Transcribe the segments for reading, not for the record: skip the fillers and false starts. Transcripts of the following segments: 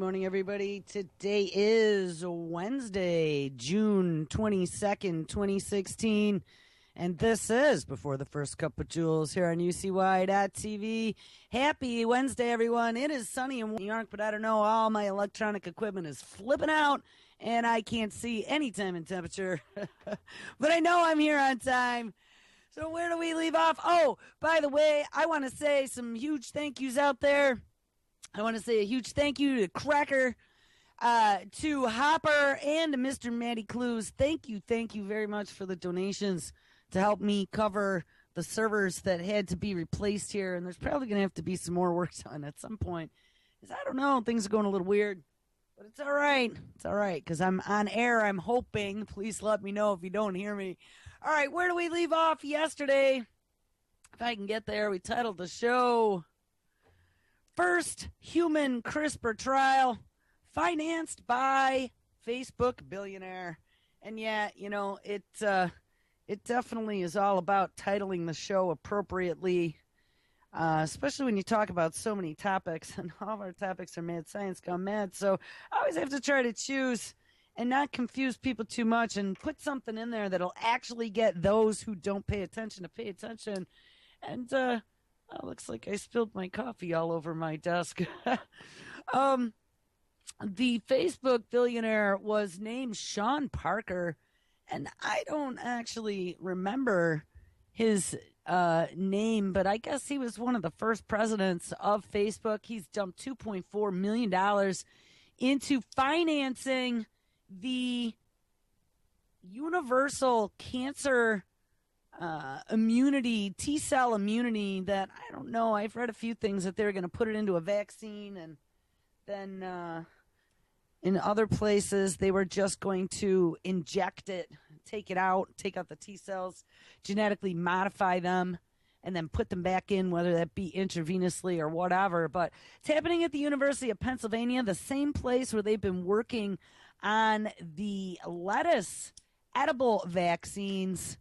morning, everybody. Today is Wednesday, June 22nd, 2016. And this is Before the First Cup of Jules here on UCY.TV. Happy Wednesday, everyone. It is sunny in New York, but I don't know. All my electronic equipment is flipping out, and I can't see any time and temperature. But I know I'm here on time. So where do we leave off? Oh, by the way, I want to say some huge thank yous out there. I want to say a huge thank you to Cracker, to Hopper, and to Mr. Matty Clues. Thank you very much for the donations to help me cover the servers that had to be replaced here. And there's probably going to have to be some more work done at some point. Because I don't know, things are going a little weird. But it's all right. It's all right, because I'm on air. I'm hoping. Please let me know if you don't hear me. All right, where do we leave off yesterday? If I can get there, we titled the show First Human CRISPR Trial Financed by Facebook Billionaire. And yeah, you know, it definitely is all about titling the show appropriately, especially when you talk about so many topics, and all of our topics are mad science gone mad. So I always have to try to choose and not confuse people too much and put something in there that'll actually get those who don't pay attention to pay attention. And oh, looks like I spilled my coffee all over my desk. The Facebook billionaire was named Sean Parker, and I don't actually remember his name, but I guess he was one of the first presidents of Facebook. He's dumped $2.4 million into financing the universal cancer immunity, T-cell immunity that, I don't know, I've read a few things that they're going to put it into a vaccine, and then in other places they were just going to inject it, take out the T-cells, genetically modify them, and then put them back in, whether that be intravenously or whatever. But it's happening at the University of Pennsylvania, the same place where they've been working on the lettuce edible vaccines.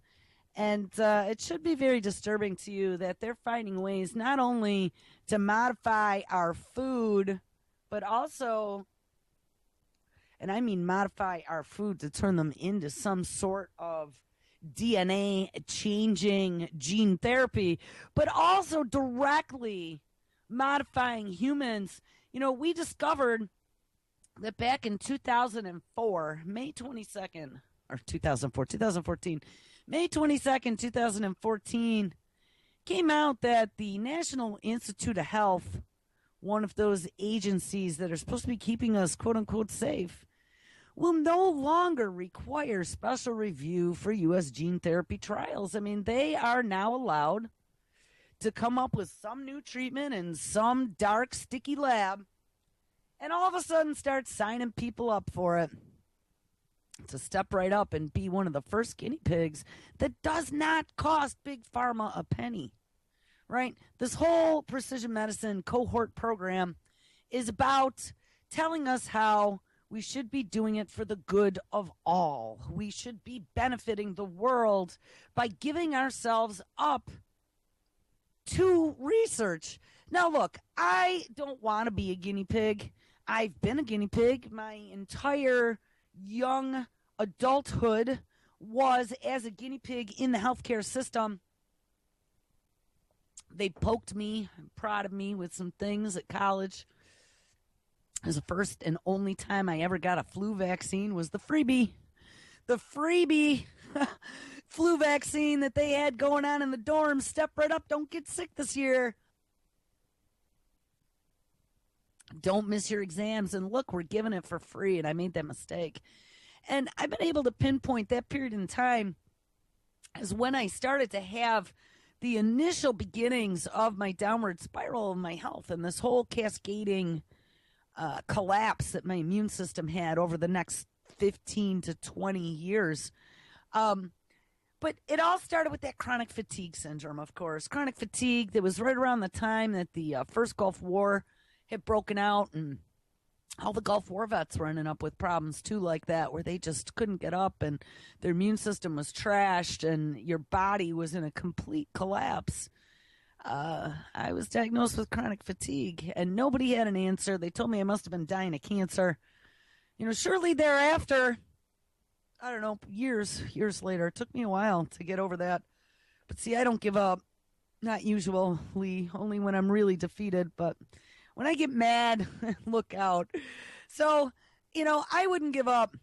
And it should be very disturbing to you that they're finding ways not only to modify our food, but also, and I mean modify our food to turn them into some sort of DNA changing gene therapy, but also directly modifying humans. You know, we discovered that back in 2004, May 22nd, or 2014, May 22nd, 2014, came out that the National Institute of Health, one of those agencies that are supposed to be keeping us quote-unquote safe, will no longer require special review for U.S. gene therapy trials. I mean, they are now allowed to come up with some new treatment in some dark, sticky lab and all of a sudden start signing people up for it to step right up and be one of the first guinea pigs that does not cost Big Pharma a penny, right? This whole precision medicine cohort program is about telling us how we should be doing it for the good of all. We should be benefiting the world by giving ourselves up to research. Now, look, I don't want to be a guinea pig. I've been a guinea pig. My entire young adulthood was as a guinea pig in the healthcare system. They poked me and prodded me with some things at college. It was the first and only time I ever got a flu vaccine was the freebie. The freebie flu vaccine that they had going on in the dorms. Step right up, don't get sick this year. Don't miss your exams. And look, we're giving it for free, and I made that mistake. And I've been able to pinpoint that period in time as when I started to have the initial beginnings of my downward spiral of my health and this whole cascading collapse that my immune system had over the next 15 to 20 years. But it all started with that chronic fatigue syndrome, of course. Chronic fatigue, that was right around the time that the first Gulf War had broken out, and all the Gulf War vets were ending up with problems too like that, where they just couldn't get up and their immune system was trashed and your body was in a complete collapse. I was diagnosed with chronic fatigue, and nobody had an answer. They told me I must have been dying of cancer. Shortly thereafter, I don't know, years later, it took me a while to get over that. But see, I don't give up. Not usually, only when I'm really defeated. But when I get mad, look out. So, I wouldn't give up.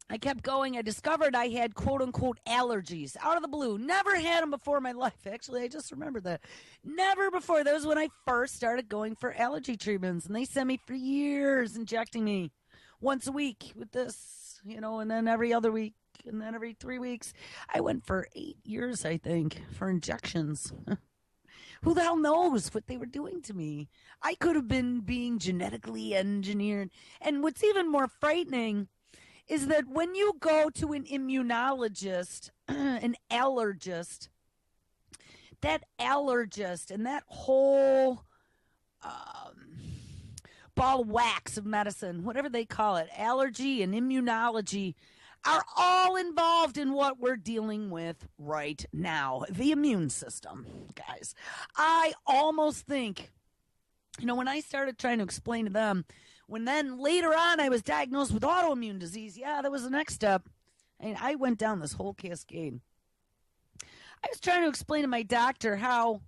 I kept going. I discovered I had quote unquote allergies out of the blue. Never had them before in my life. Actually, I just remembered that. Never before. That was when I first started going for allergy treatments. And they sent me for years injecting me once a week with this, and then every other week. And then every 3 weeks. I went for 8 years, I think, for injections. Who the hell knows what they were doing to me? I could have been being genetically engineered. And what's even more frightening is that when you go to an immunologist, an allergist, that allergist and that whole ball of wax of medicine, whatever they call it, allergy and immunology, are all involved in what we're dealing with right now, the immune system, guys. I almost think, when I started trying to explain to them, when then later on I was diagnosed with autoimmune disease, that was the next step. And I went down this whole cascade. I was trying to explain to my doctor how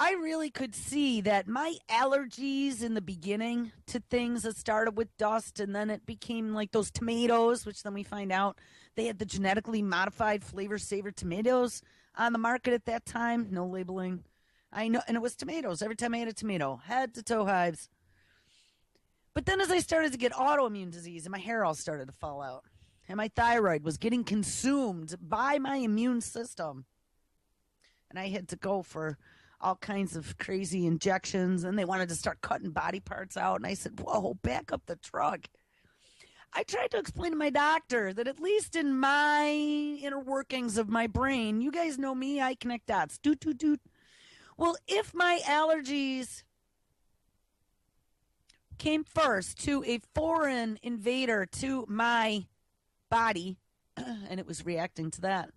I really could see that my allergies in the beginning to things that started with dust, and then it became like those tomatoes, which then we find out they had the genetically modified flavor saver tomatoes on the market at that time. No labeling. I know, and it was tomatoes. Every time I ate a tomato, head to toe hives. But then as I started to get autoimmune disease and my hair all started to fall out, and my thyroid was getting consumed by my immune system, and I had to go for all kinds of crazy injections, and they wanted to start cutting body parts out. And I said, whoa, back up the truck. I tried to explain to my doctor that at least in my inner workings of my brain, you guys know me, I connect dots. Doot, doot, doot. Well, if my allergies came first to a foreign invader to my body, and it was reacting to that,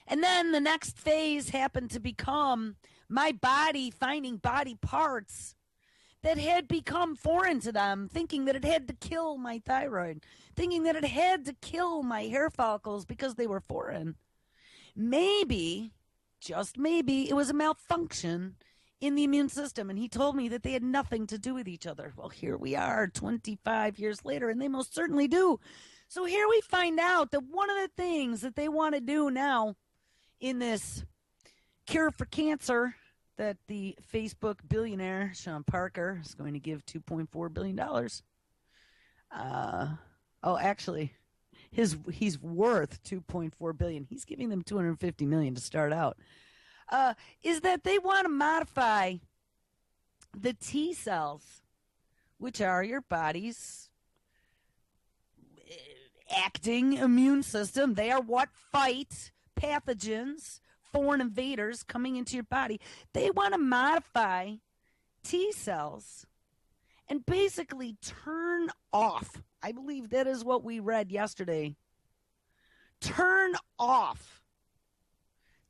and then the next phase happened to become my body finding body parts that had become foreign to them, thinking that it had to kill my thyroid, thinking that it had to kill my hair follicles because they were foreign. Maybe, just maybe, it was a malfunction in the immune system, and he told me that they had nothing to do with each other. Well, here we are 25 years later, and they most certainly do. So here we find out that one of the things that they want to do now in this cure for cancer that the Facebook billionaire Sean Parker is going to give $2.4 billion. Actually, he's worth $2.4 billion. He's giving them $250 million to start out. Is that they want to modify the T cells, which are your body's acting immune system. They are what fight pathogens, foreign invaders coming into your body. They want to modify T cells and basically turn off. I believe that is what we read yesterday. Turn off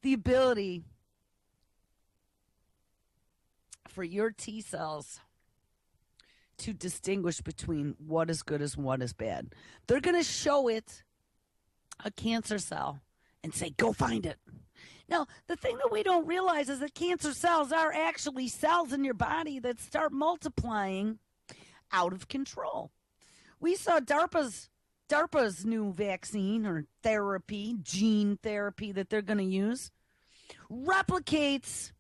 the ability for your T cells to distinguish between what is good and what is bad. They're going to show it a cancer cell and say, go find it. Now, the thing that we don't realize is that cancer cells are actually cells in your body that start multiplying out of control. We saw DARPA's new vaccine or therapy, gene therapy that they're going to use, replicates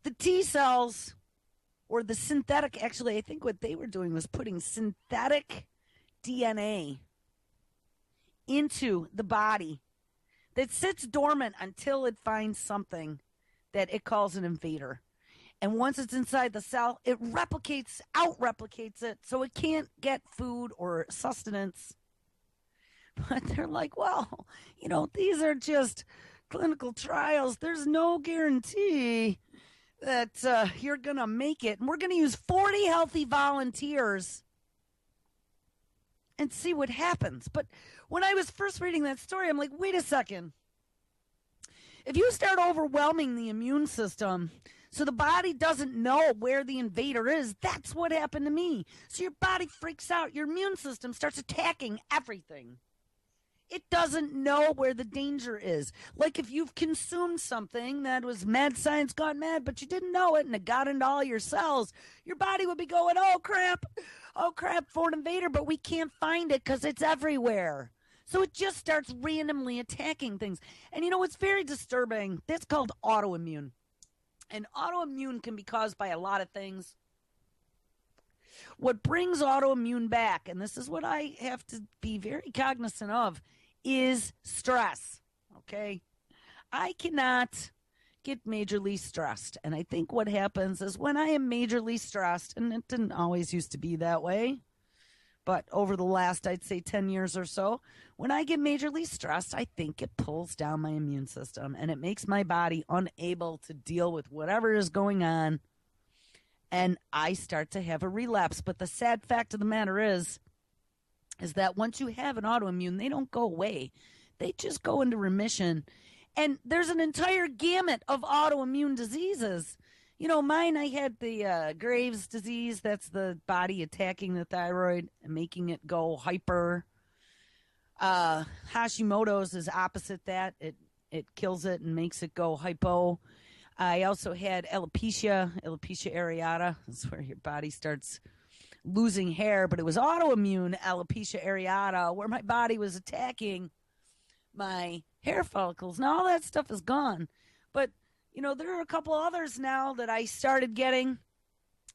the T cells or the synthetic. Actually, I think what they were doing was putting synthetic DNA into the body that sits dormant until it finds something that it calls an invader. And once it's inside the cell, it out-replicates it, so it can't get food or sustenance. But they're like, well, these are just clinical trials. There's no guarantee that you're going to make it. And we're going to use 40 healthy volunteers and see what happens. But when I was first reading that story, I'm like, wait a second. If you start overwhelming the immune system so the body doesn't know where the invader is, that's what happened to me. So your body freaks out. Your immune system starts attacking everything. It doesn't know where the danger is. Like if you've consumed something that was mad science gone mad, but you didn't know it and it got into all your cells, your body would be going, oh crap, foreign invader, but we can't find it because it's everywhere. So it just starts randomly attacking things. And you know what's very disturbing? That's called autoimmune. And autoimmune can be caused by a lot of things. What brings autoimmune back, and this is what I have to be very cognizant of, is stress. Okay? I cannot get majorly stressed. And I think what happens is when I am majorly stressed, and it didn't always used to be that way, but over the last, I'd say 10 years or so, when I get majorly stressed, I think it pulls down my immune system and it makes my body unable to deal with whatever is going on. And I start to have a relapse. But the sad fact of the matter is that once you have an autoimmune, they don't go away. They just go into remission. And there's an entire gamut of autoimmune diseases. You know, mine, I had the Graves' disease. That's the body attacking the thyroid and making it go hyper. Hashimoto's is opposite that. It kills it and makes it go hypo. I also had alopecia areata. That's where your body starts losing hair, but it was autoimmune alopecia areata, where my body was attacking my hair follicles. Now all that stuff is gone, but you know, there are a couple others now that I started getting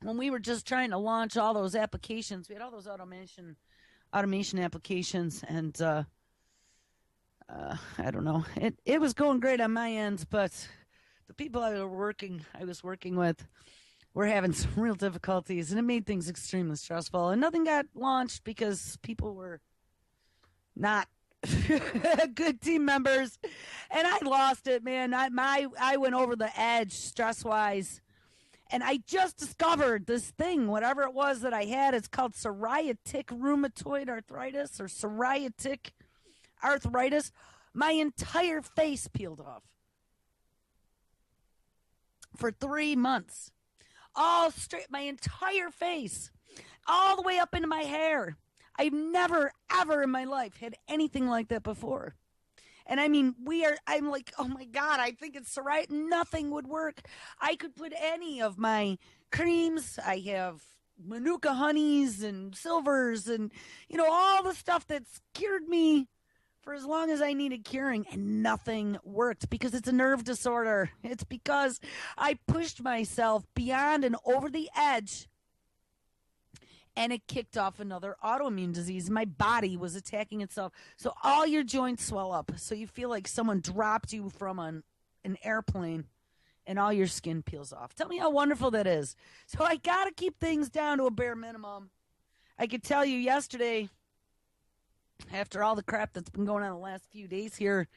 when we were just trying to launch all those applications. We had all those automation applications, and I don't know. It was going great on my end, but the people I was working with were having some real difficulties, and it made things extremely stressful. And nothing got launched because people were not good team members, and I lost it, man. I went over the edge stress wise, and I just discovered this thing, whatever it was that I had. It's called psoriatic rheumatoid arthritis or psoriatic arthritis. My entire face peeled off for 3 months, all straight, my entire face, all the way up into my hair. I've never, ever in my life had anything like that before. And I mean, I'm like, oh my God, I think it's psoriasis. Nothing would work. I could put any of my creams. I have Manuka honeys and silvers and, you know, all the stuff that's cured me for as long as I needed curing, and nothing worked because it's a nerve disorder. It's because I pushed myself beyond and over the edge, and it kicked off another autoimmune disease. My body was attacking itself. So all your joints swell up. So you feel like someone dropped you from an airplane and all your skin peels off. Tell me how wonderful that is. So I got to keep things down to a bare minimum. I could tell you yesterday, after all the crap that's been going on the last few days here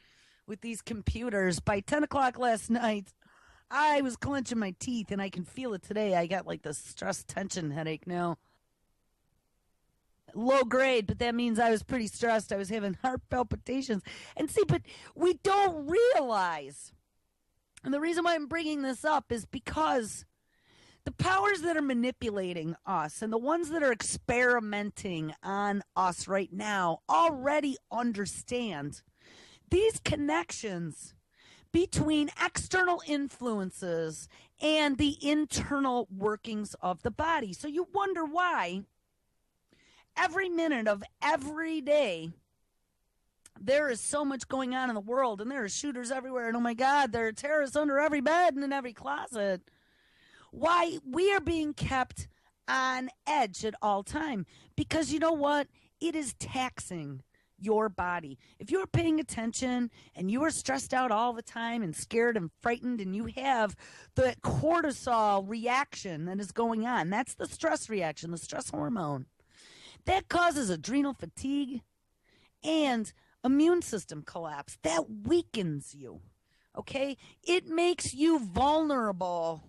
with these computers, by 10 o'clock last night, I was clenching my teeth, and I can feel it today. I got like the stress tension headache now. Low grade, but that means I was pretty stressed. I was having heart palpitations. And see, but we don't realize, and the reason why I'm bringing this up is because the powers that are manipulating us and the ones that are experimenting on us right now already understand these connections between external influences and the internal workings of the body. So you wonder why every minute of every day there is so much going on in the world, and there are shooters everywhere, and oh my God, there are terrorists under every bed and in every closet. Why we are being kept on edge at all time, because you know what? It is taxing your body. If you're paying attention and you are stressed out all the time and scared and frightened, and you have the cortisol reaction that is going on, that's the stress reaction, the stress hormone. That causes adrenal fatigue and immune system collapse. That weakens you, okay? It makes you vulnerable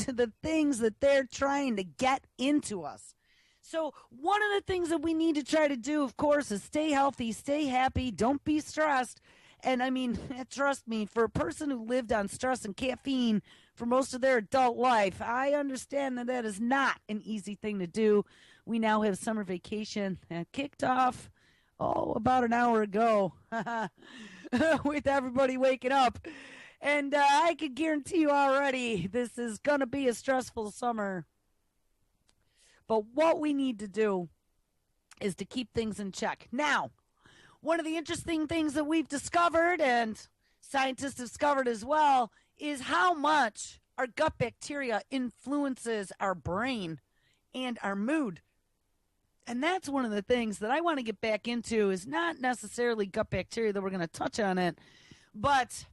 to the things that they're trying to get into us. So one of the things that we need to try to do, of course, is stay healthy, stay happy, don't be stressed. And I mean, trust me, for a person who lived on stress and caffeine for most of their adult life, I understand that that is not an easy thing to do. We now have summer vacation kicked off, about an hour ago, with everybody waking up. And I can guarantee you already, this is going to be a stressful summer. But what we need to do is to keep things in check. Now, one of the interesting things that we've discovered, and scientists discovered as well, is how much our gut bacteria influences our brain and our mood. And that's one of the things that I want to get back into, is not necessarily gut bacteria, that we're going to touch on it, but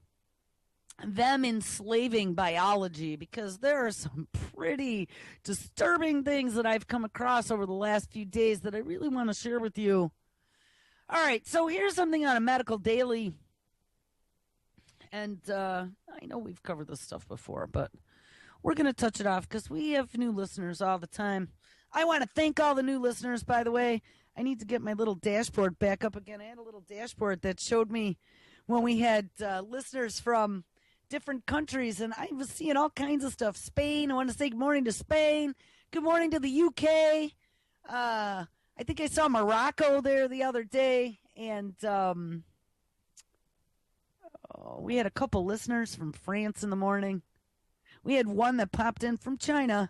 them enslaving biology, because there are some pretty disturbing things that I've come across over the last few days that I really want to share with you. All right, so here's something on a medical daily. And I know we've covered this stuff before, but we're going to touch it off because we have new listeners all the time. I want to thank all the new listeners, by the way. I need to get my little dashboard back up again. I had a little dashboard that showed me when we had listeners from different countries, and I was seeing all kinds of stuff. Spain, I want to say good morning to Spain. Good morning to the UK. I think I saw Morocco there the other day, and we had a couple listeners from France in the morning. We had one that popped in from China.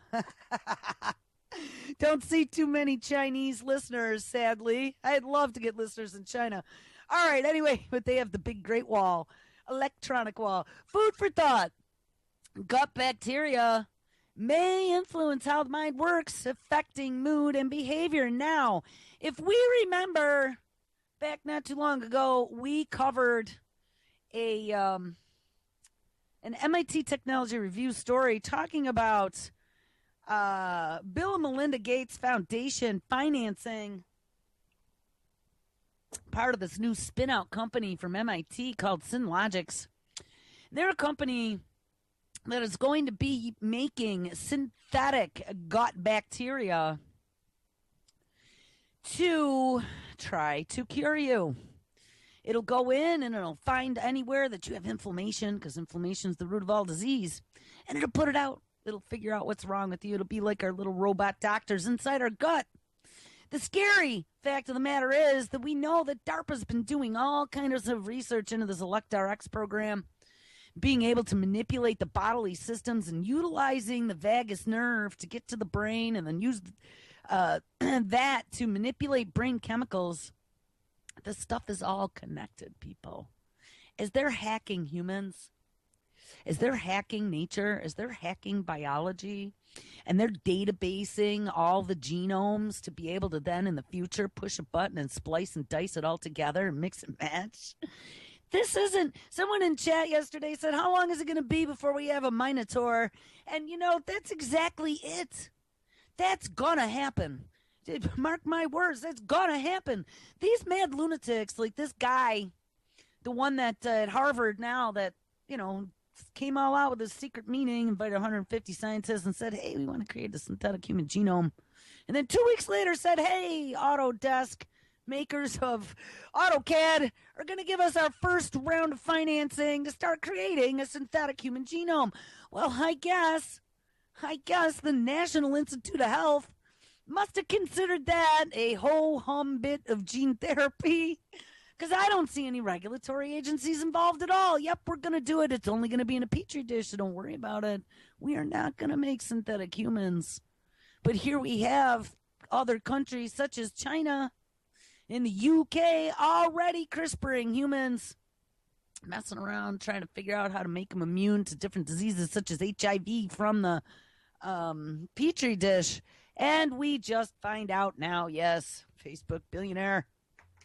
Don't see too many Chinese listeners, sadly. I'd love to get listeners in China. All right, anyway, but they have the big Great Wall, electronic wall. Food for thought. Gut bacteria may influence how the mind works, affecting mood and behavior. Now, if we remember back not too long ago, we covered an MIT Technology Review story talking about Bill and Melinda Gates Foundation financing part of this new spin-out company from MIT called Synlogics. They're a company that is going to be making synthetic gut bacteria to try to cure you. It'll go in and it'll find anywhere that you have inflammation, because inflammation is the root of all disease, and it'll put it out. It'll figure out what's wrong with you. It'll be like our little robot doctors inside our gut. The scary fact of the matter is that we know that DARPA's been doing all kinds of research into this ElectRx program, being able to manipulate the bodily systems and utilizing the vagus nerve to get to the brain, and then use that to manipulate brain chemicals. This stuff is all connected, people. As they're hacking humans, as they're hacking nature, as they're hacking biology, and they're databasing all the genomes to be able to then in the future push a button and splice and dice it all together and mix and match. This isn't, someone in chat yesterday said, how long is it going to be before we have a Minotaur? And that's exactly it. That's going to happen. Mark my words, that's going to happen. These mad lunatics, like this guy, the one that at Harvard now that, came all out with his secret meeting, invited 150 scientists and said, hey, we want to create a synthetic human genome. And then 2 weeks later said, hey, Autodesk, makers of AutoCAD, are going to give us our first round of financing to start creating a synthetic human genome. Well, I guess the National Institute of Health must have considered that a ho-hum bit of gene therapy, because I don't see any regulatory agencies involved at all. Yep, we're going to do it. It's only going to be in a petri dish, so don't worry about it. We are not going to make synthetic humans. But here we have other countries such as China and the UK already CRISPRing humans, messing around, trying to figure out how to make them immune to different diseases such as HIV from the petri dish. And we just find out now, yes, Facebook billionaire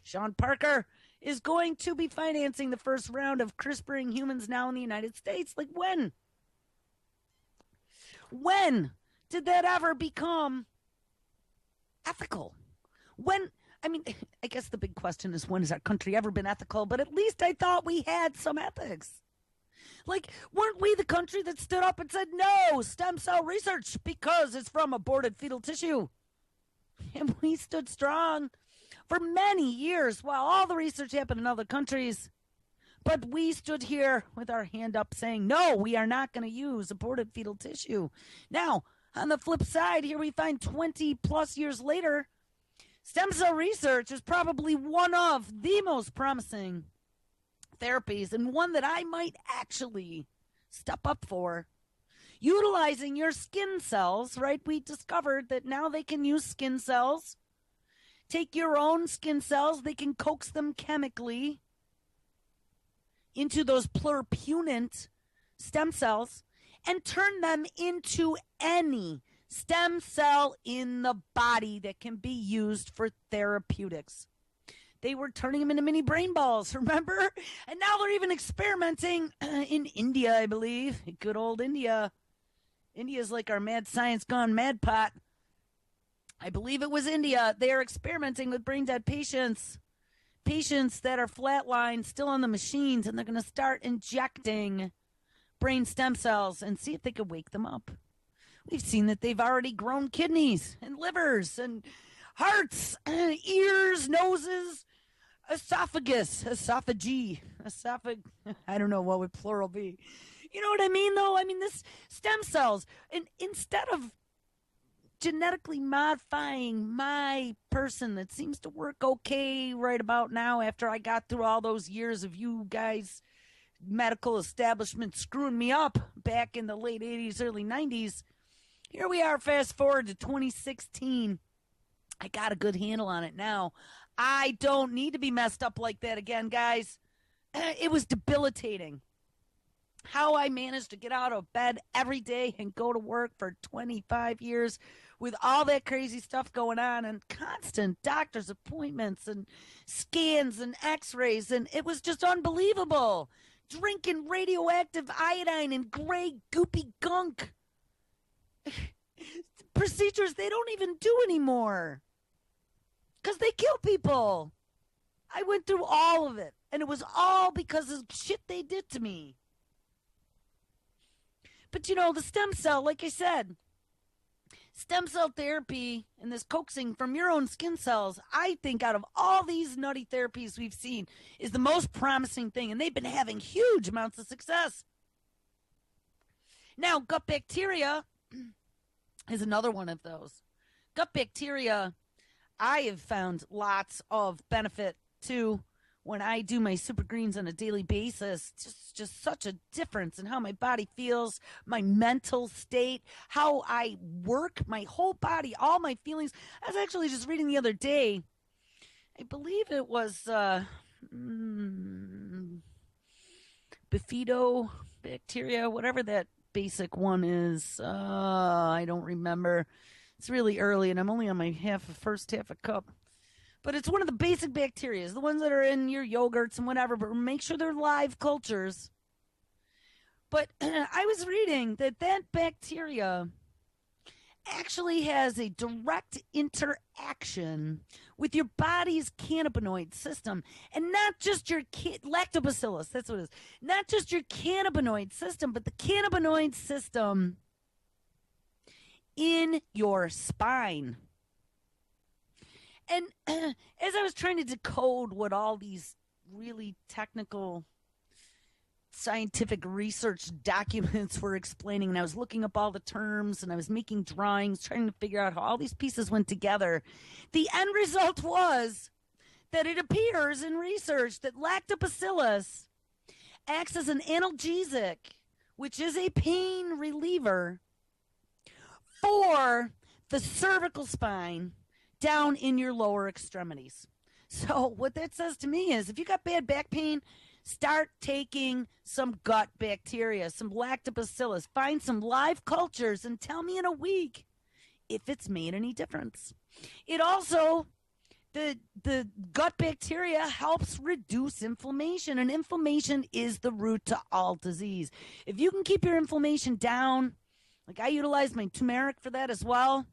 Sean Parker is going to be financing the first round of CRISPRing humans now in the United States. Like, when? When did that ever become ethical? I guess the big question is, when has our country ever been ethical? But at least I thought we had some ethics. Like, weren't we the country that stood up and said, no, stem cell research because it's from aborted fetal tissue? And we stood strong for many years while all the research happened in other countries. But we stood here with our hand up saying, no, we are not going to use aborted fetal tissue. Now, on the flip side, here we find 20 plus years later, stem cell research is probably one of the most promising therapies and one that I might actually step up for. Utilizing your skin cells, right? We discovered that now they can use skin cells. Take your own skin cells, they can coax them chemically into those pluripotent stem cells and turn them into any stem cell in the body that can be used for therapeutics. They were turning them into mini brain balls, remember? And now they're even experimenting in India, I believe. Good old India. India's like our mad science gone mad pot. I believe it was India. They are experimenting with brain dead patients. Patients that are flatlined, still on the machines, and they're going to start injecting brain stem cells and see if they can wake them up. We've seen that they've already grown kidneys and livers and hearts, ears, noses, esophagus, I don't know what would plural be. You know what I mean, though? I mean, this stem cells, and instead of genetically modifying my person that seems to work okay right about now after I got through all those years of you guys, medical establishment screwing me up back in the late 80s, early 90s, here we are, fast forward to 2016. I got a good handle on it now. I don't need to be messed up like that again, guys. It was debilitating. How I managed to get out of bed every day and go to work for 25 years with all that crazy stuff going on and constant doctor's appointments and scans and x-rays, and it was just unbelievable. Drinking radioactive iodine and gray goopy gunk. Procedures they don't even do anymore because they kill people. I went through all of it, and it was all because of shit they did to me. But you know, the stem cell, like I said, stem cell therapy and this coaxing from your own skin cells, I think out of all these nutty therapies we've seen, is the most promising thing, and they've been having huge amounts of success. Now, gut bacteria is another one of those. Gut bacteria, I have found lots of benefit to when I do my super greens on a daily basis. Just such a difference in how my body feels, my mental state, how I work, my whole body, all my feelings. I was actually just reading the other day, I believe it was bifidobacteria, whatever that basic one is. I don't remember. It's really early, and I'm only on my first half a cup. But it's one of the basic bacteria, the ones that are in your yogurts and whatever, but make sure they're live cultures. But I was reading that bacteria actually has a direct interaction with your body's cannabinoid system, and not just your lactobacillus, that's what it is. Not just your cannabinoid system, but the cannabinoid system in your spine. And as I was trying to decode what all these really technical scientific research documents were explaining, and I was looking up all the terms, and I was making drawings, trying to figure out how all these pieces went together, the end result was that it appears in research that lactobacillus acts as an analgesic, which is a pain reliever for the cervical spine down in your lower extremities. So what that says to me is if you got bad back pain, start taking some gut bacteria, some lactobacillus. Find some live cultures and tell me in a week if it's made any difference. It also, the gut bacteria helps reduce inflammation, and inflammation is the root to all disease. If you can keep your inflammation down, like I utilize my turmeric for that as well,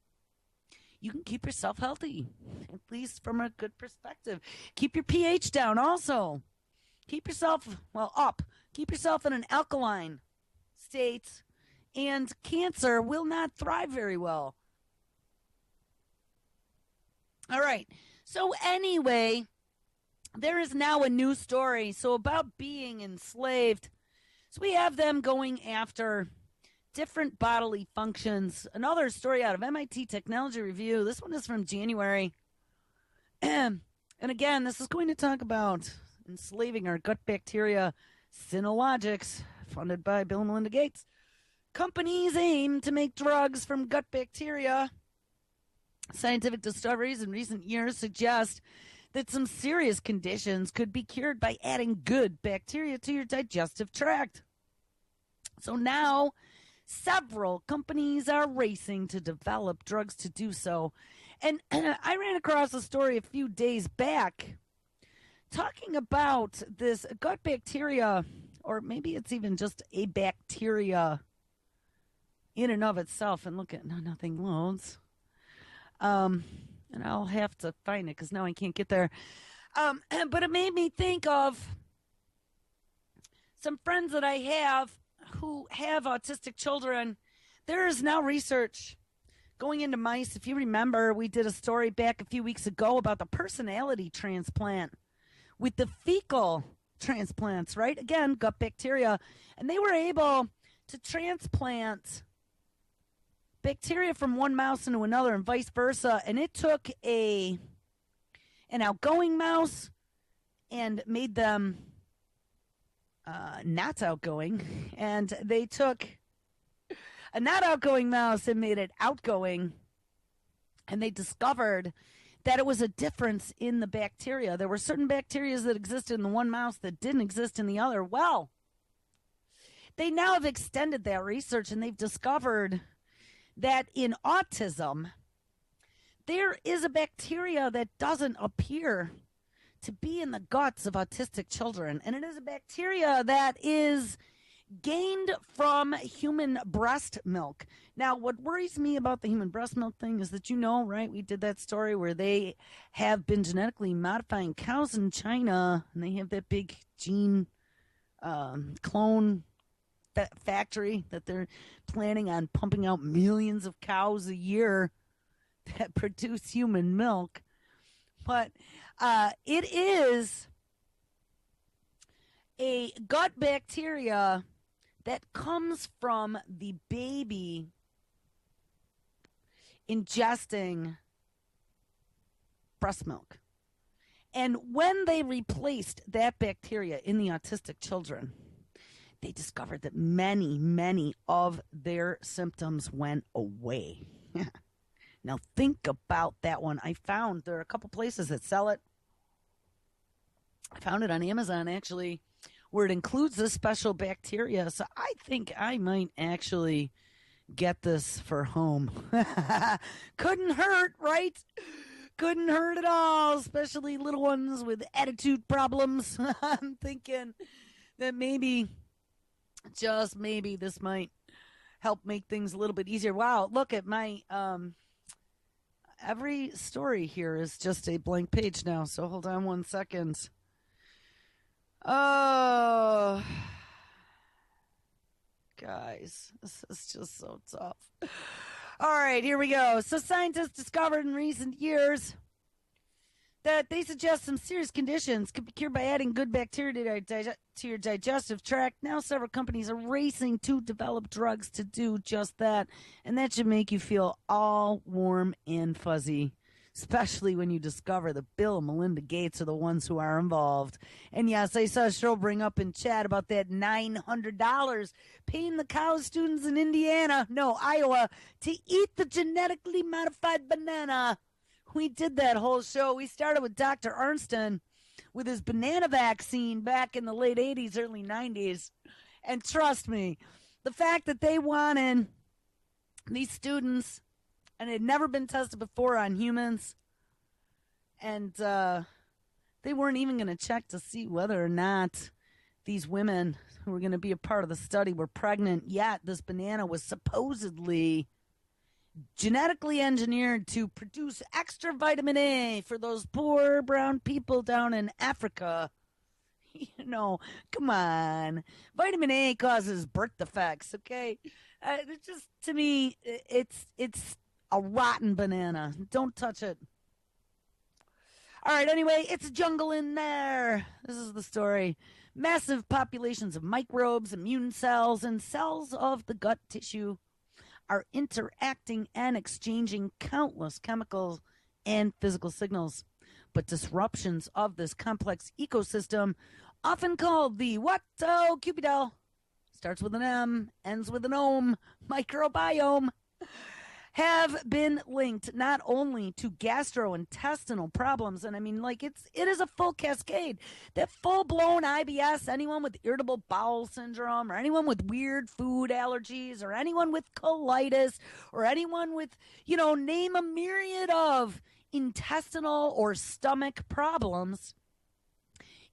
you can keep yourself healthy, at least from a good perspective. Keep your pH down also. Keep yourself, up. Keep yourself in an alkaline state, and cancer will not thrive very well. All right. So anyway, there is now a new story. So, about being enslaved. So, we have them going after different bodily functions. Another story out of MIT Technology Review. This one is from January. And again, this is going to talk about enslaving our gut bacteria, Synologics, funded by Bill and Melinda Gates. Companies aim to make drugs from gut bacteria. Scientific discoveries in recent years suggest that some serious conditions could be cured by adding good bacteria to your digestive tract. So now, several companies are racing to develop drugs to do so. And I ran across a story a few days back talking about this gut bacteria, or maybe it's even just a bacteria in and of itself. And look at, no, nothing loads. And I'll have to find it because now I can't get there. But it made me think of some friends that I have who have autistic children. There is now research going into mice. If you remember, we did a story back a few weeks ago about the personality transplant with the fecal transplants, right? Again, gut bacteria. And they were able to transplant bacteria from one mouse into another and vice versa. And it took an outgoing mouse and made them not outgoing. And they took a not outgoing mouse and made it outgoing. And they discovered that it was a difference in the bacteria. There were certain bacteria that existed in the one mouse that didn't exist in the other. Well, they now have extended that research and they've discovered that in autism, there is a bacteria that doesn't appear to be in the guts of autistic children. And it is a bacteria that is gained from human breast milk. Now, what worries me about the human breast milk thing is that, right, we did that story where they have been genetically modifying cows in China, and they have that big gene clone factory that they're planning on pumping out millions of cows a year that produce human milk. But it is a gut bacteria that comes from the baby ingesting breast milk. And when they replaced that bacteria in the autistic children, they discovered that many, many of their symptoms went away. Now think about that one. I found there are a couple places that sell it. I found it on Amazon, actually, where it includes this special bacteria. So I think I might actually get this for home. Couldn't hurt, right? Couldn't hurt at all, especially little ones with attitude problems. I'm thinking that maybe, just maybe, this might help make things a little bit easier. Wow, look at my every story here is just a blank page now. So hold on one second. Oh, guys, this is just so tough. All right, here we go. So scientists discovered in recent years that they suggest some serious conditions could be cured by adding good bacteria to your digestive tract. Now several companies are racing to develop drugs to do just that, and that should make you feel all warm and fuzzy, especially when you discover that Bill and Melinda Gates are the ones who are involved. And yes, I saw Cheryl bring up in chat about that $900 paying the college students in Iowa, to eat the genetically modified banana. We did that whole show. We started with Dr. Arnston with his banana vaccine back in the late 80s, early 90s. And trust me, the fact that they wanted these students, and it had never been tested before on humans, and they weren't even going to check to see whether or not these women who were going to be a part of the study were pregnant, yet this banana was supposedly genetically engineered to produce extra vitamin A for those poor brown people down in Africa. Come on. Vitamin A causes birth defects, okay? It's just, to me, it's a rotten banana. Don't touch it. All right, anyway, it's a jungle in there. This is the story. Massive populations of microbes, immune cells, and cells of the gut tissue are interacting and exchanging countless chemical and physical signals. But disruptions of this complex ecosystem, often called the what? Oh, Cupido. Starts with an M, ends with an ohm, microbiome, have been linked not only to gastrointestinal problems, and I mean, like, it is a full cascade. That full-blown IBS, anyone with irritable bowel syndrome, or anyone with weird food allergies, or anyone with colitis, or anyone with, name a myriad of intestinal or stomach problems,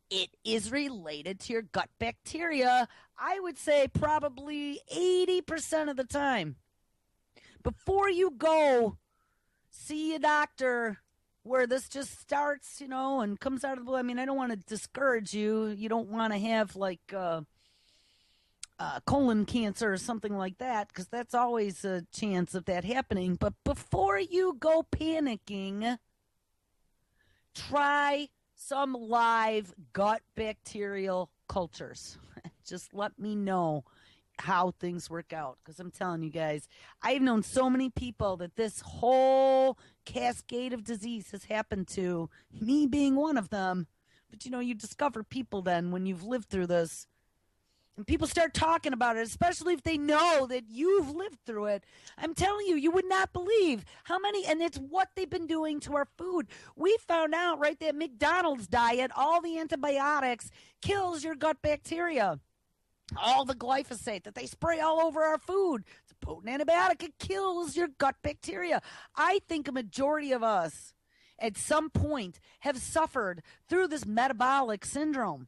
it is related to your gut bacteria. I would say probably 80% of the time. Before you go see a doctor where this just starts, and comes out of the blue. I mean, I don't want to discourage you. You don't want to have like colon cancer or something like that, because that's always a chance of that happening. But before you go panicking, try some live gut bacterial cultures. Just let me know how things work out, because I'm telling you guys, I've known so many people that this whole cascade of disease has happened to, me being one of them. But you discover people then when you've lived through this, and people start talking about it, especially if they know that you've lived through it. I'm telling you, you would not believe how many, and it's what they've been doing to our food. We found out, right, that McDonald's diet, all the antibiotics, kills your gut bacteria. All the glyphosate that they spray all over our food, it's a potent antibiotic. It kills your gut bacteria. I think a majority of us at some point have suffered through this metabolic syndrome.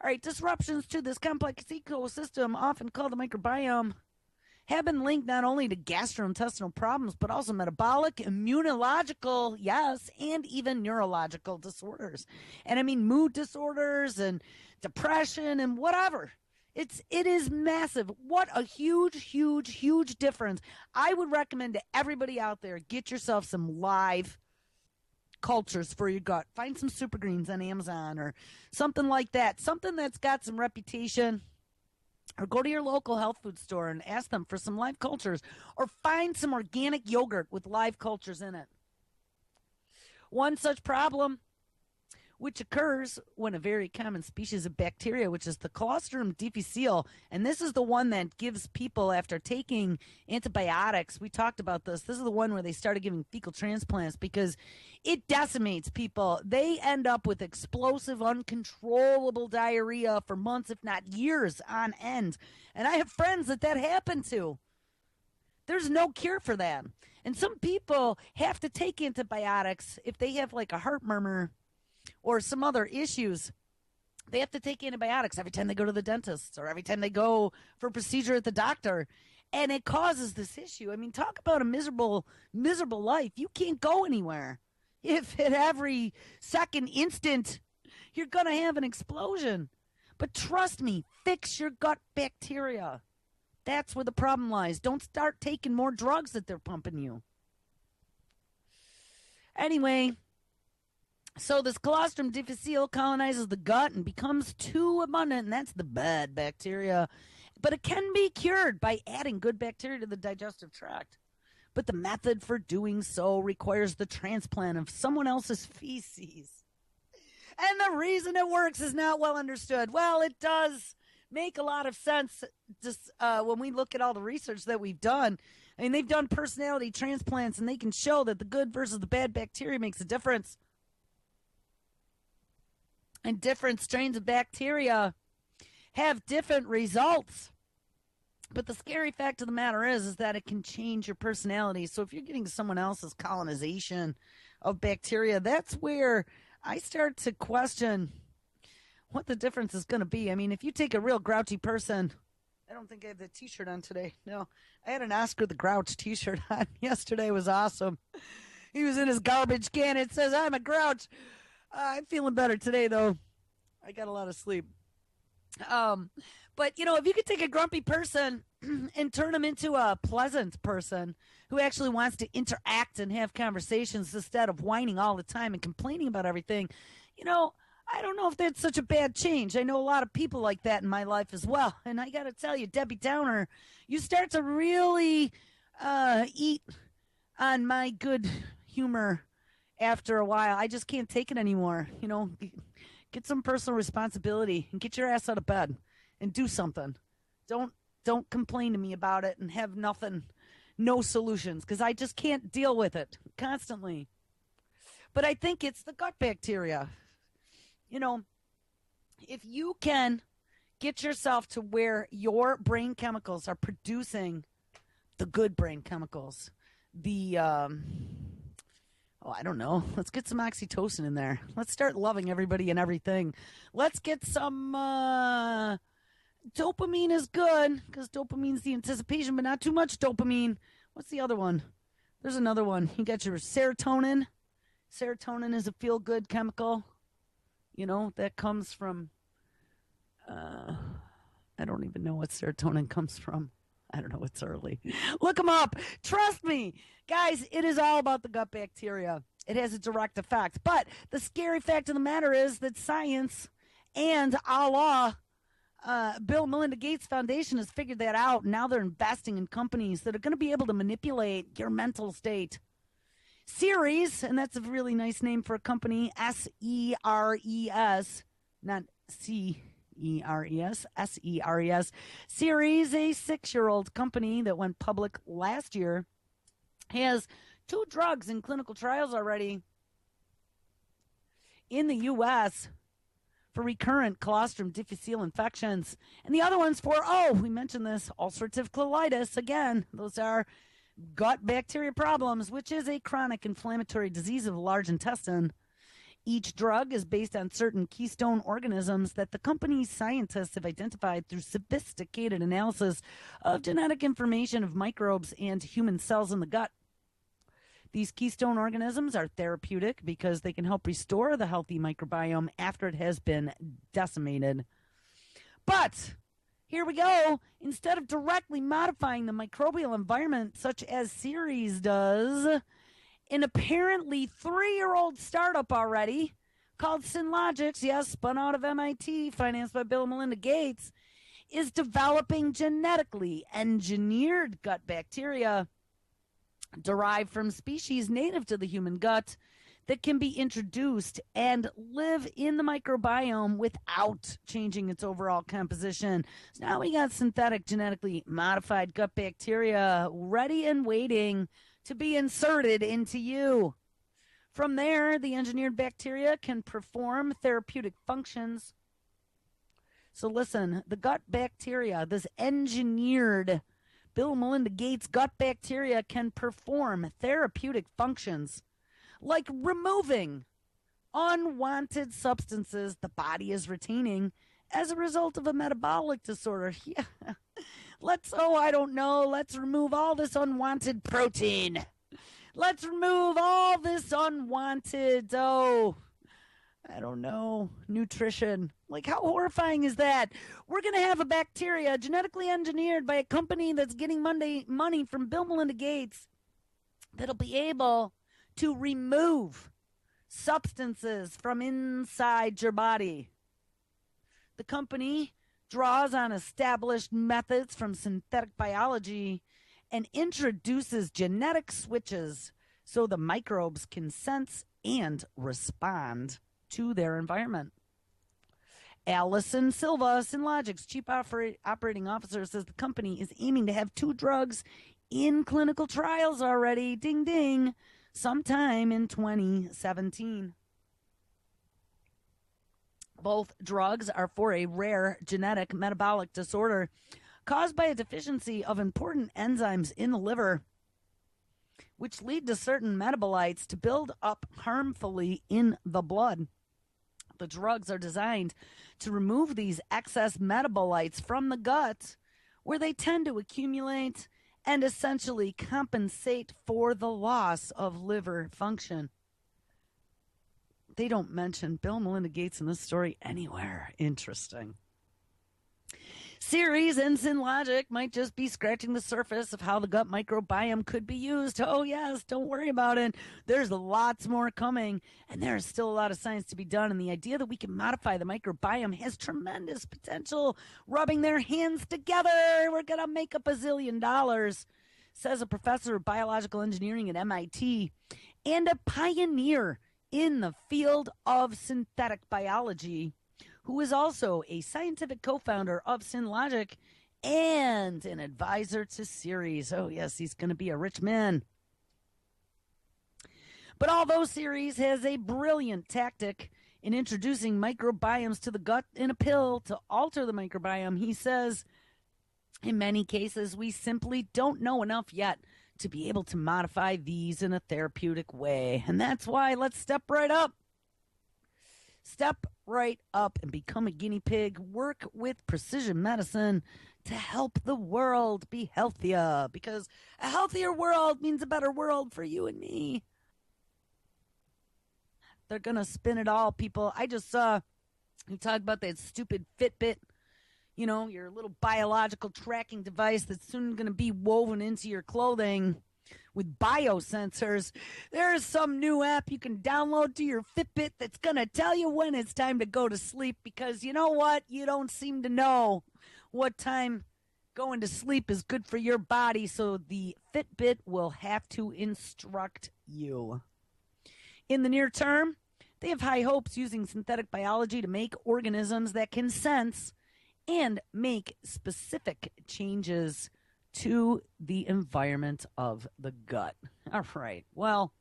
All right, disruptions to this complex ecosystem, often called the microbiome, have been linked not only to gastrointestinal problems, but also metabolic, immunological, yes, and even neurological disorders. And I mean mood disorders and depression and whatever. It is massive. What a huge difference. I would recommend to everybody out there, get yourself some live cultures for your gut. Find some super greens on Amazon or something like that. Something that's got some reputation. Or go to your local health food store and ask them for some live cultures. Or find some organic yogurt with live cultures in it. One such problem, which occurs when a very common species of bacteria, which is the Clostridium difficile, and this is the one that gives people after taking antibiotics. We talked about this. This is the one where they started giving fecal transplants because it decimates people. They end up with explosive, uncontrollable diarrhea for months, if not years on end. And I have friends that happened to. There's no cure for that. And some people have to take antibiotics if they have like a heart murmur or some other issues. They have to take antibiotics every time they go to the dentist or every time they go for a procedure at the doctor. And it causes this issue. I mean, talk about a miserable life. You can't go anywhere if at every second instant you're going to have an explosion. But trust me, fix your gut bacteria. That's where the problem lies. Don't start taking more drugs that they're pumping you. Anyway, so this Clostridium difficile colonizes the gut and becomes too abundant, and that's the bad bacteria. But it can be cured by adding good bacteria to the digestive tract. But the method for doing so requires the transplant of someone else's feces. And the reason it works is not well understood. Well, it does make a lot of sense just when we look at all the research that we've done. I mean, they've done personality transplants, and they can show that the good versus the bad bacteria makes a difference. And different strains of bacteria have different results. But the scary fact of the matter is that it can change your personality. So if you're getting someone else's colonization of bacteria, that's where I start to question what the difference is going to be. I mean, if you take a real grouchy person, I don't think I have the t-shirt on today. No, I had an Oscar the Grouch t-shirt on. Yesterday was awesome. He was in his garbage can. It says, "I'm a grouch." I'm feeling better today, though. I got a lot of sleep. Um, but if you could take a grumpy person and turn them into a pleasant person who actually wants to interact and have conversations instead of whining all the time and complaining about everything, you know, I don't know if that's such a bad change. I know a lot of people like that in my life as well. And I got to tell you, Debbie Downer, you start to really eat on my good humor after a while. I just can't take it anymore. Get some personal responsibility and get your ass out of bed and do something. Don't don't complain to me about it and have nothing, no solutions, because I just can't deal with it constantly. But I think it's the gut bacteria. You know, if you can get yourself to where your brain chemicals are producing the good brain chemicals, the oh, I don't know. Let's get some oxytocin in there. Let's start loving everybody and everything. Let's get some dopamine is good because dopamine's the anticipation, but not too much dopamine. What's the other one? There's another one. You got your serotonin. Serotonin is a feel good chemical. That comes from, I don't even know what serotonin comes from. I don't know. It's early. Look them up. Trust me. Guys, it is all about the gut bacteria. It has a direct effect. But the scary fact of the matter is that science and Allah, Bill and Melinda Gates Foundation has figured that out. Now they're investing in companies that are going to be able to manipulate your mental state. Ceres, and that's a really nice name for a company, Seres, not Ceres, Seres. Ceres, a 6-year-old company that went public last year, has 2 drugs in clinical trials already in the U.S. for recurrent Clostridium difficile infections. And the other one's for, we mentioned this, ulcerative colitis. Again, those are gut bacteria problems, which is a chronic inflammatory disease of the large intestine. Each drug is based on certain keystone organisms that the company's scientists have identified through sophisticated analysis of genetic information of microbes and human cells in the gut. These keystone organisms are therapeutic because they can help restore the healthy microbiome after it has been decimated. But here we go. Instead of directly modifying the microbial environment, such as Ceres does, an apparently 3-year-old startup already called Synlogics, yes, spun out of MIT, financed by Bill and Melinda Gates, is developing genetically engineered gut bacteria derived from species native to the human gut that can be introduced and live in the microbiome without changing its overall composition. So now we got synthetic genetically modified gut bacteria ready and waiting to be inserted into you. From there, the engineered bacteria can perform therapeutic functions. So listen, the gut bacteria, this engineered Bill and Melinda Gates gut bacteria can perform therapeutic functions like removing unwanted substances the body is retaining as a result of a metabolic disorder. Yeah. Let's remove all this unwanted protein. Let's remove all this unwanted, nutrition. Like, how horrifying is that? We're going to have a bacteria genetically engineered by a company that's getting money from Bill and Melinda Gates that'll be able to remove substances from inside your body. The company draws on established methods from synthetic biology and introduces genetic switches so the microbes can sense and respond to their environment. Allison Silva, Synlogic's chief operating officer, says the company is aiming to have 2 drugs in clinical trials already, ding ding, sometime in 2017. Both drugs are for a rare genetic metabolic disorder caused by a deficiency of important enzymes in the liver, which lead to certain metabolites to build up harmfully in the blood. The drugs are designed to remove these excess metabolites from the gut, where they tend to accumulate and essentially compensate for the loss of liver function. They don't mention Bill and Melinda Gates in this story anywhere. Interesting. Series and Synlogic might just be scratching the surface of how the gut microbiome could be used. Oh, yes, don't worry about it. There's lots more coming, and there's still a lot of science to be done. And the idea that we can modify the microbiome has tremendous potential. Rubbing their hands together, we're going to make a bazillion dollars, says a professor of biological engineering at MIT and a pioneer in the field of synthetic biology, who is also a scientific co-founder of Synlogic and an advisor to Ceres. Oh, yes, he's going to be a rich man. But although Ceres has a brilliant tactic in introducing microbiomes to the gut in a pill to alter the microbiome, he says, in many cases, we simply don't know enough yet to be able to modify these in a therapeutic way. And that's why let's step right up. Step right up and become a guinea pig. Work with precision medicine to help the world be healthier, because a healthier world means a better world for you and me. They're going to spin it all, people. I just saw you talk about that stupid Fitbit, you know, your little biological tracking device that's soon going to be woven into your clothing with biosensors. There's some new app you can download to your Fitbit that's going to tell you when it's time to go to sleep, because you know what? You don't seem to know what time going to sleep is good for your body, so the Fitbit will have to instruct you. In the near term, they have high hopes using synthetic biology to make organisms that can sense and make specific changes to the environment of the gut. All right, well,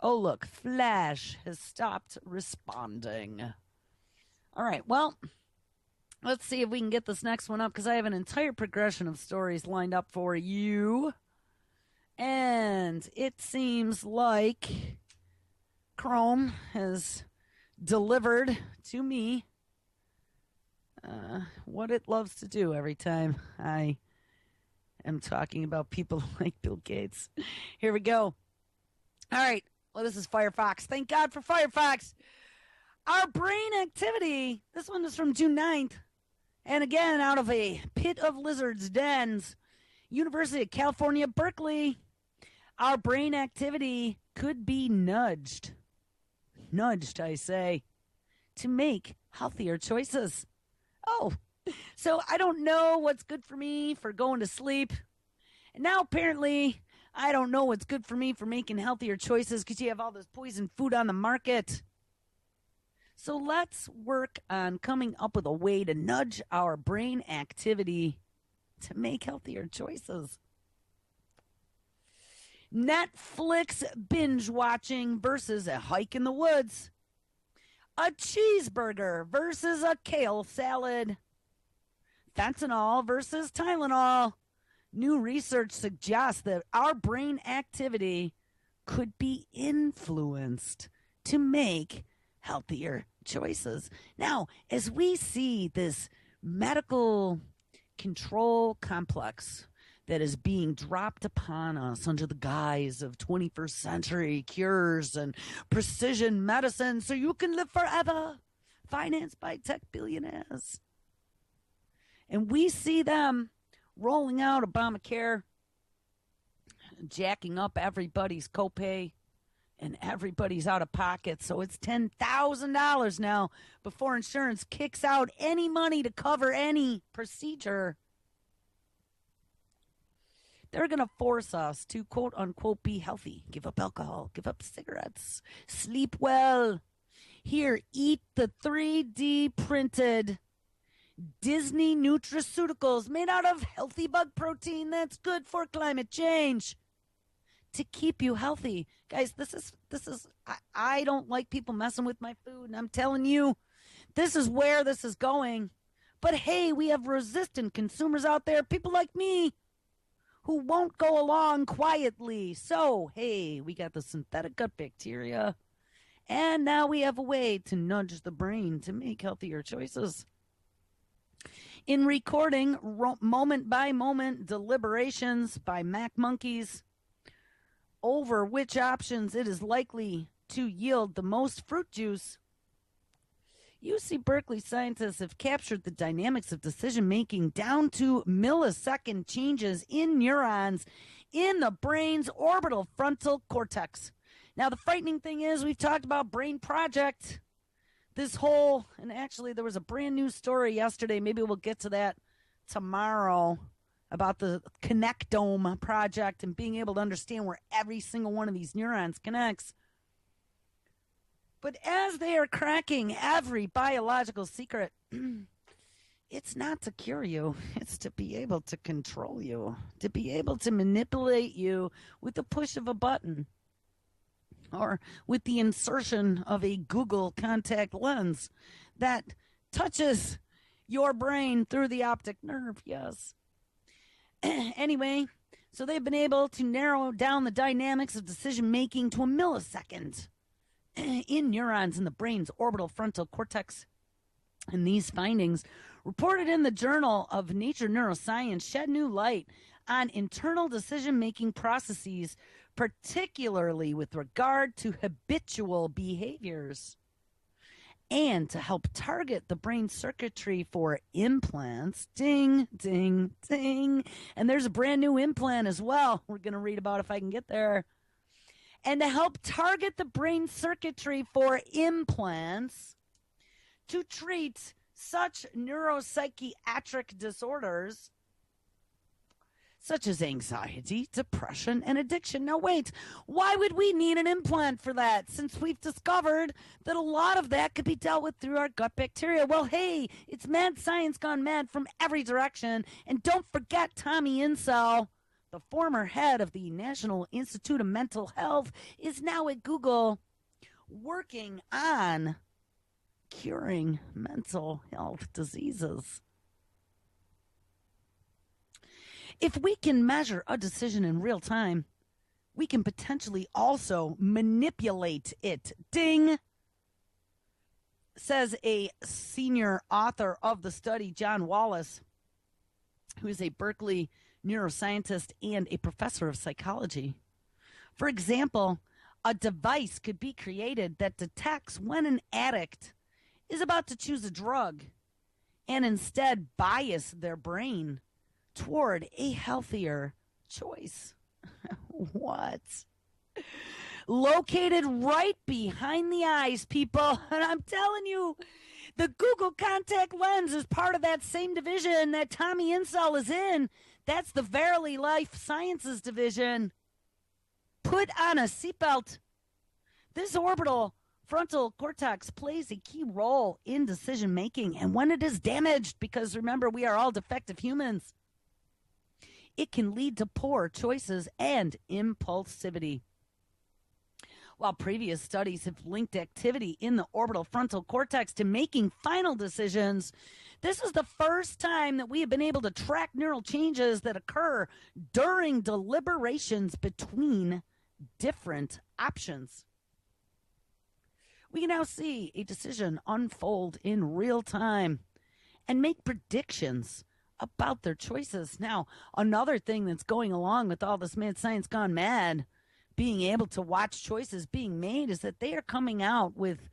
oh, look, Flash has stopped responding. All right, well, let's see if we can get this next one up, because I have an entire progression of stories lined up for you. And it seems like Chrome has delivered to me what it loves to do every time I am talking about people like Bill Gates. Here we go. All right. Well, this is Firefox. Thank God for Firefox. Our brain activity. This one is from June 9th. And again, out of a pit of lizards' dens. University of California, Berkeley. Our brain activity could be nudged. Nudged, I say, to make healthier choices. Oh, so I don't know what's good for me for going to sleep. And now apparently I don't know what's good for me for making healthier choices, because you have all this poison food on the market. So let's work on coming up with a way to nudge our brain activity to make healthier choices. Netflix binge watching versus a hike in the woods. A cheeseburger versus a kale salad. Fentanyl versus Tylenol. New research suggests that our brain activity could be influenced to make healthier choices. Now, as we see this medical control complex that is being dropped upon us under the guise of 21st century cures and precision medicine so you can live forever, financed by tech billionaires. And we see them rolling out Obamacare, jacking up everybody's copay and everybody's out of pocket. So it's $10,000 now before insurance kicks out any money to cover any procedure. They're going to force us to, quote unquote, be healthy. Give up alcohol. Give up cigarettes. Sleep well. Here, eat the 3D printed Disney nutraceuticals made out of healthy bug protein that's good for climate change to keep you healthy. Guys, this is I don't like people messing with my food, and I'm telling you, this is where this is going. But hey, we have resistant consumers out there, people like me, who won't go along quietly. So, hey, we got the synthetic gut bacteria, and now we have a way to nudge the brain to make healthier choices. In recording moment-by-moment deliberations by Mac monkeys over which options it is likely to yield the most fruit juice, UC Berkeley scientists have captured the dynamics of decision making down to millisecond changes in neurons in the brain's orbital frontal cortex. Now, the frightening thing is, we've talked about Brain Project. And actually, there was a brand new story yesterday. Maybe we'll get to that tomorrow about the Connectome project and being able to understand where every single one of these neurons connects. But as they are cracking every biological secret, it's not to cure you. It's to be able to control you, to be able to manipulate you with the push of a button or with the insertion of a Google contact lens that touches your brain through the optic nerve. Yes. Anyway, so they've been able to narrow down the dynamics of decision making to a millisecond in neurons in the brain's orbital frontal cortex. And these findings, reported in the Journal of Nature Neuroscience, shed new light on internal decision-making processes, particularly with regard to habitual behaviors. And to help target the brain circuitry for implants, ding, ding, ding. And there's a brand new implant as well we're going to read about if I can get there. And to help target the brain circuitry for implants to treat such neuropsychiatric disorders such as anxiety, depression, and addiction. Now, wait, why would we need an implant for that, since we've discovered that a lot of that could be dealt with through our gut bacteria? Well, hey, it's mad science gone mad from every direction. And don't forget Tommy Insel, the former head of the National Institute of Mental Health, is now at Google working on curing mental health diseases. If we can measure a decision in real time, we can potentially also manipulate it. Ding! Says a senior author of the study, John Wallace, who is a Berkeley neuroscientist and a professor of psychology. For example, a device could be created that detects when an addict is about to choose a drug and instead bias their brain toward a healthier choice. What? Located right behind the eyes, people. And I'm telling you, the Google contact lens is part of that same division that Tommy Insel is in. That's the Verily Life Sciences division. Put on a seatbelt. This orbital frontal cortex plays a key role in decision making. And when it is damaged, because remember, we are all defective humans, it can lead to poor choices and impulsivity. While previous studies have linked activity in the orbital frontal cortex to making final decisions, this is the first time that we have been able to track neural changes that occur during deliberations between different options. We can now see a decision unfold in real time and make predictions about their choices. Now, another thing that's going along with all this mad science gone mad, being able to watch choices being made, is that they are coming out with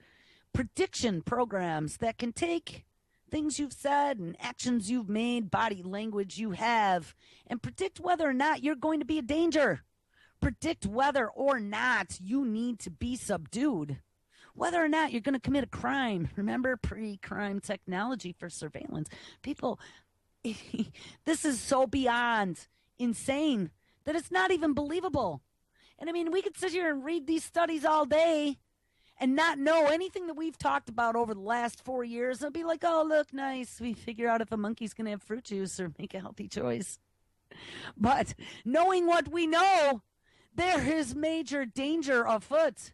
prediction programs that can take things you've said and actions you've made, body language you have, and predict whether or not you're going to be a danger. Predict whether or not you need to be subdued. Whether or not you're going to commit a crime. Remember pre-crime technology for surveillance. People, this is so beyond insane that it's not even believable. And I mean, we could sit here and read these studies all day and not know anything that we've talked about over the last 4 years. It'll be like, oh, look, nice. We figure out if a monkey's going to have fruit juice or make a healthy choice. But knowing what we know, there is major danger afoot.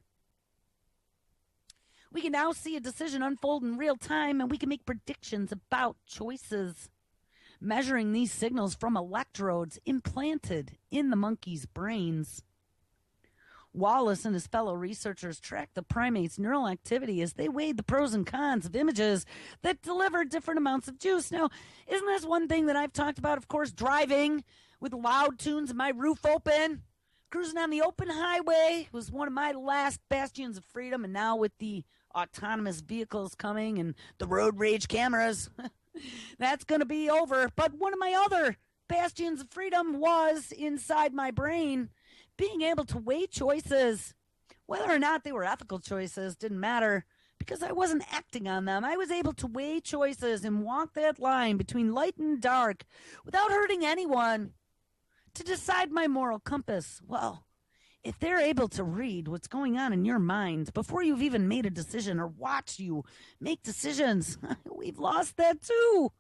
We can now see a decision unfold in real time, and we can make predictions about choices, measuring these signals from electrodes implanted in the monkey's brains. Wallace and his fellow researchers tracked the primates' neural activity as they weighed the pros and cons of images that delivered different amounts of juice. Now, isn't this one thing that I've talked about? Of course, driving with loud tunes and my roof open, cruising on the open highway was one of my last bastions of freedom. And now with the autonomous vehicles coming and the road rage cameras. That's going to be over. But one of my other bastions of freedom was inside my brain, being able to weigh choices. Whether or not they were ethical choices didn't matter because I wasn't acting on them. I was able to weigh choices and walk that line between light and dark without hurting anyone to decide my moral compass. Well, if they're able to read what's going on in your mind before you've even made a decision or watch you make decisions, we've lost that too.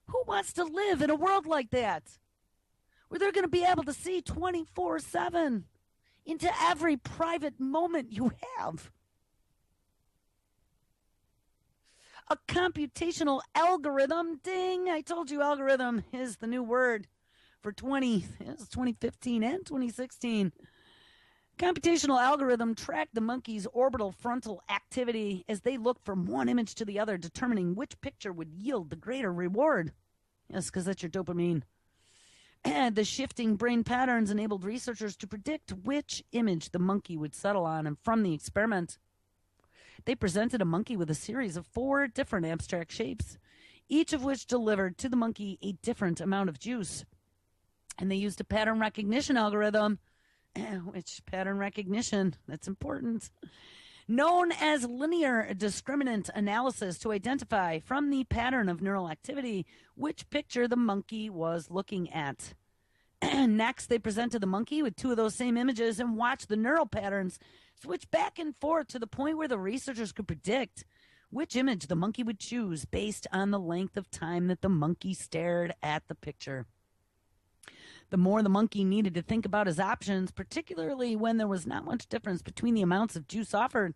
Who wants to live in a world like that? Where they're going to be able to see 24/7 into every private moment you have. A computational algorithm, ding, I told you algorithm is the new word for 2015 and 2016. Computational algorithm tracked the monkey's orbital frontal activity as they looked from one image to the other, determining which picture would yield the greater reward. Yes, because that's your dopamine. And the shifting brain patterns enabled researchers to predict which image the monkey would settle on. And from the experiment, they presented a monkey with a series of 4 different abstract shapes, each of which delivered to the monkey a different amount of juice. And they used a pattern recognition algorithm, which pattern recognition, that's important, known as linear discriminant analysis, to identify from the pattern of neural activity which picture the monkey was looking at. Next, they presented the monkey with 2 of those same images and watched the neural patterns switch back and forth to the point where the researchers could predict which image the monkey would choose based on the length of time that the monkey stared at the picture. The more the monkey needed to think about his options, particularly when there was not much difference between the amounts of juice offered,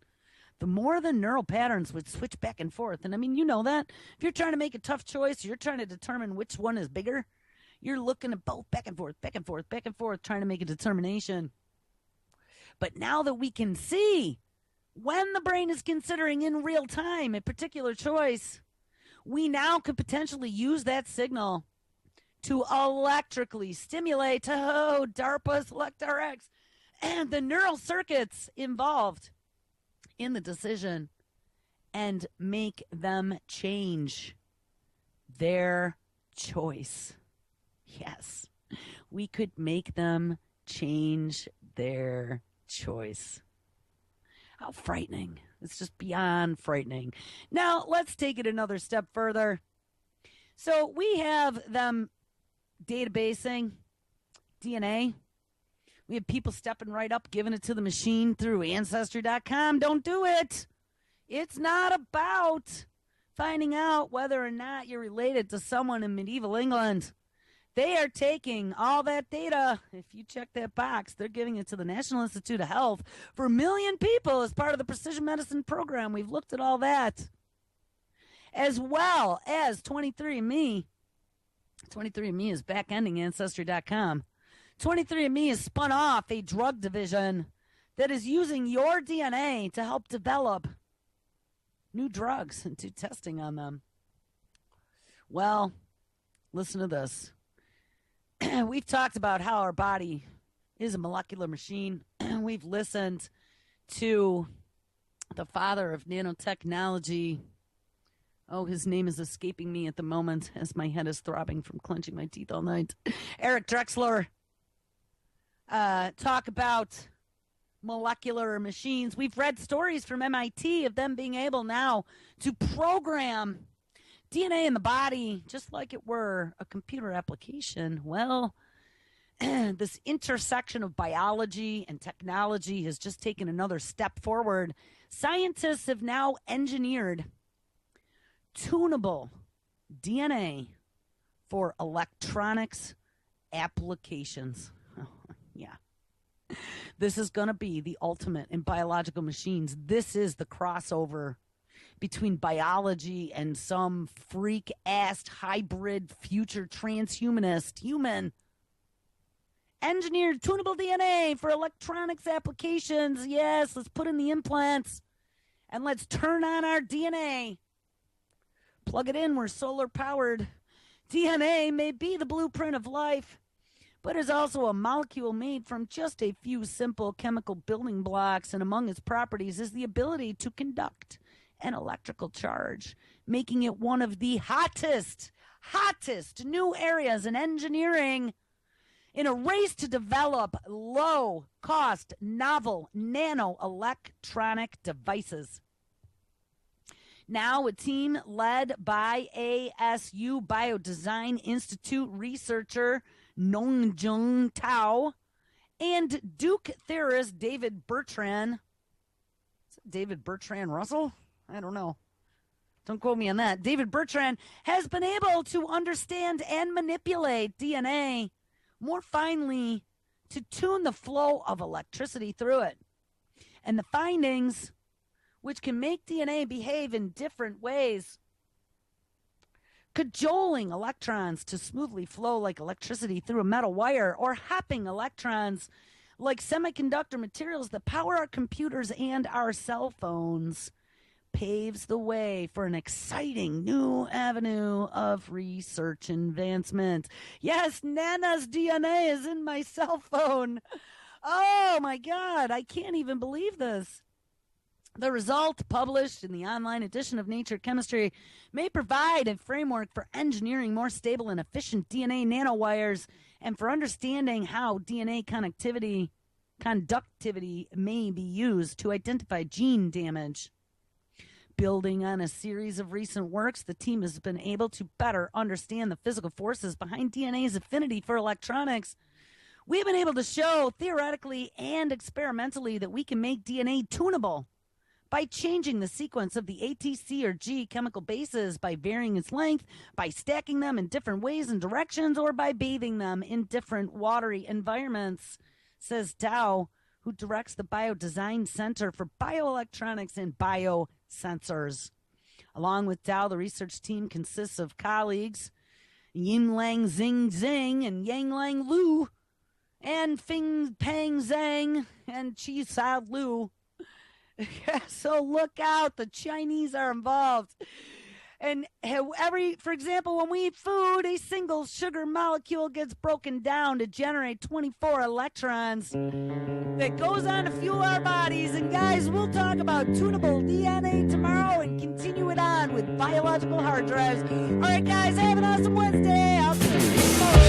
the more the neural patterns would switch back and forth. And I mean, you know that. If you're trying to make a tough choice, you're trying to determine which one is bigger, you're looking at both back and forth, back and forth, back and forth, trying to make a determination. But now that we can see when the brain is considering in real time a particular choice, we now could potentially use that signal to electrically stimulate, DARPA SelectRx, and the neural circuits involved in the decision and make them change their choice. Yes, we could make them change their choice. How frightening. It's just beyond frightening. Now, let's take it another step further. So we have them databasing DNA. We have people stepping right up, giving it to the machine through Ancestry.com. Don't do it. It's not about finding out whether or not you're related to someone in medieval England. They are taking all that data. If you check that box, they're giving it to the National Institute of Health for 1 million people as part of the precision medicine program. We've looked at all that. As well as 23andMe. 23andMe is back-ending Ancestry.com. 23andMe has spun off a drug division that is using your DNA to help develop new drugs and do testing on them. Well, listen to this. We've talked about how our body is a molecular machine. We've listened to the father of nanotechnology. Oh, his name is escaping me at the moment as my head is throbbing from clenching my teeth all night. Eric Drexler. Talk about molecular machines. We've read stories from MIT of them being able now to program DNA in the body just like it were a computer application. Well, this intersection of biology and technology has just taken another step forward. Scientists have now engineered tunable DNA for electronics applications. Yeah. This is going to be the ultimate in biological machines. This is the crossover between biology and some freak-ass hybrid future transhumanist human. Engineered tunable DNA for electronics applications. Yes, let's put in the implants and let's turn on our DNA. Plug it in, we're solar powered. DNA may be the blueprint of life, but is also a molecule made from just a few simple chemical building blocks, and among its properties is the ability to conduct an electrical charge, making it one of the hottest new areas in engineering in a race to develop low-cost, novel nano-electronic devices. Now, a team led by ASU Biodesign Institute researcher Nongjung Tao and Duke theorist David Bertrand. Is it David Bertrand Russell? I don't know. Don't quote me on that. David Bertrand has been able to understand and manipulate DNA more finely to tune the flow of electricity through it. And the findings, which can make DNA behave in different ways, cajoling electrons to smoothly flow like electricity through a metal wire, or hopping electrons like semiconductor materials that power our computers and our cell phones, paves the way for an exciting new avenue of research advancement. Yes, Nana's DNA is in my cell phone. Oh my God, I can't even believe this. The result, published in the online edition of Nature Chemistry, may provide a framework for engineering more stable and efficient DNA nanowires and for understanding how DNA conductivity may be used to identify gene damage. Building on a series of recent works, the team has been able to better understand the physical forces behind DNA's affinity for electronics. We've been able to show, theoretically and experimentally, that we can make DNA tunable by changing the sequence of the A, T, C, or G chemical bases, by varying its length, by stacking them in different ways and directions, or by bathing them in different watery environments, says Tao, who directs the Biodesign Center for Bioelectronics and Biosensors. Along with Tao, the research team consists of colleagues Yin-Lang Zing and Yang-Lang Lu, and Fing Pang Zhang and Chi Sao Lu. So look out, the Chinese are involved. And for example, when we eat food, a single sugar molecule gets broken down to generate 24 electrons that goes on to fuel our bodies. And guys, we'll talk about tunable DNA tomorrow and continue it on with biological hard drives. All right, guys, have an awesome Wednesday. I'll see you tomorrow.